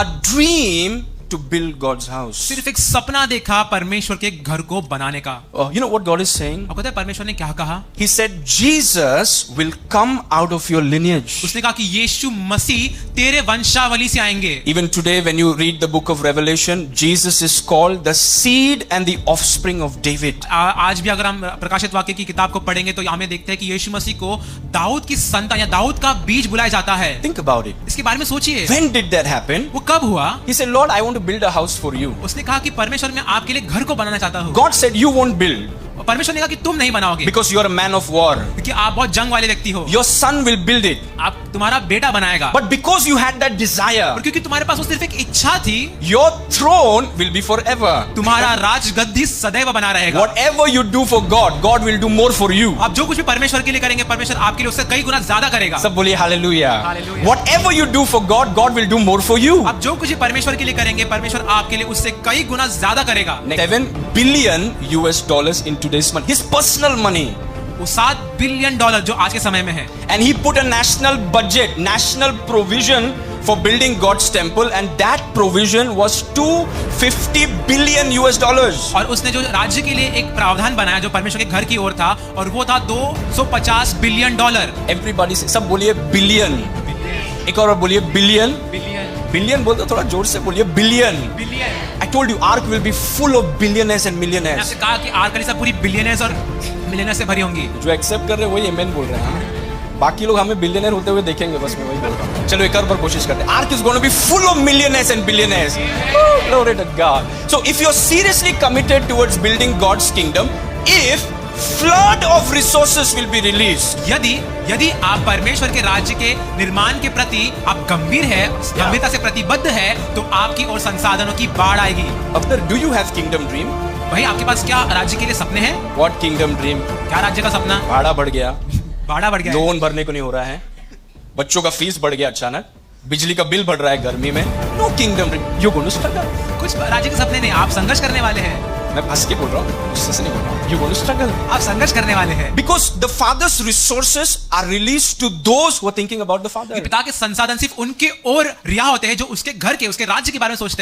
a dream to build God's house. सिर्फ एक सपना देखा परमेश्वर के घर को बनाने का। You know what God is saying? आपको पता है परमेश्वर ने क्या कहा? He said, Jesus will come out of your lineage. उसने कहा कि यीशु मसीह तेरे वंशावली से आएंगे। Even today, when you read the book of Revelation, Jesus is called the seed and the offspring of David. आज भी अगर हम प्रकाशित वाक्य की किताब को पढ़ेंगे तो हमें देखते हैं कि यीशु मसीह को दाऊद की संतान या दाऊद का बीज बुलाया जाता है। Think about it. इसके बारे में सोचिए। When did that happen? वो कब हुआ? He said, Lord, I want to build a house for you. उसने कहा कि परमेश्वर मैं आपके लिए घर को बनाना चाहता हूँ। God said, you won't build. और परमेश्वर ने कहा कि तुम नहीं बनाओगे because you are a man of war. क्योंकि आप बहुत जंग वाले व्यक्ति हो। Your son will build it. आप तुम्हारा बेटा बनाएगा। But because you had that desire, और क्योंकि तुम्हारे पास वो सिर्फ एक इच्छा थी, your throne will be forever. तुम्हारा राजगद्दी सदैव बना रहेगा। Whatever you do for God, God will do more for you. आप जो कुछ भी परमेश्वर के लिए करेंगे, परमेश्वर आपके लिए उससे कई गुना ज्यादा करेगा। सब बोलिए hallelujah. Hallelujah. Whatever you do for God, God will do more for you. आप जो कुछ भी परमेश्वर के लिए करेंगे, परमेश्वर आपके लिए उससे कई गुना ज्यादा करेगा। $7 billion in today's money. His personal money. वो $7 बिलियन जो आज के समय में है। And he put a national budget, national provision for building God's temple, and that provision was $250 billion. और उसने जो राज्य के लिए एक प्रावधान बनाया जो परमेश्वर के घर की ओर था, और वो था $250 बिलियन। Everybody say, सब बोलिए बिलियन। एक और बोलिए बिलियन। बिलियन बोलते थोड़ा जोर से बोलिए billion. I told you, Ark will be full of billionaires and millionaires. आपसे कहा कि आर्क पूरी बिलियनर्स और मिलियनर्स से भरी होंगी। जो एक्सेप्ट कर रहे हैं वही आमेन बोल रहे हैं। बाकी लोग हमें बिलियनर होते हुए देखेंगे, बस मैं वही बोल रहा हूँ। चलो एक और बार कोशिश करते हैं। Ark is going to be full of millionaires and billionaires. Oh, glory to God. So if you're seriously committed towards building God's kingdom, if flood of resources will be released. यदि आप परमेश्वर के राज्य के निर्माण के प्रति आप गंभीरता से प्रतिबद्ध है, तो आपकी ओर संसाधनों की बाढ़ आएगी। Abner, do you have kingdom dream? भाई आपके पास क्या राज्य के लिए सपने हैं? What kingdom dream? क्या राज्य का सपना? भाड़ा बढ़ गया, भाड़ा बढ़ गया, लोन भरने को नहीं हो रहा है, बच्चों का फीस बढ़ गया अचानक, बिजली का बिल बढ़ रहा है गर्मी में। No kingdom dream. You're going to struggle. कुछ राज्य के सपने नहीं, आप संघर्ष करने वाले हैं। मैं फंस के बोल रहा हूँ, गुस्से से नहीं बोल रहा हूँ। You're going to struggle. आप संघर्ष करने वाले हैं। Because the Father's resources are released to those who are thinking about the Father. पिता के संसाधन सिर्फ उनके ओर रिहा होते हैं जो उसके घर के, उसके राज्य के बारे में सोचते हैं।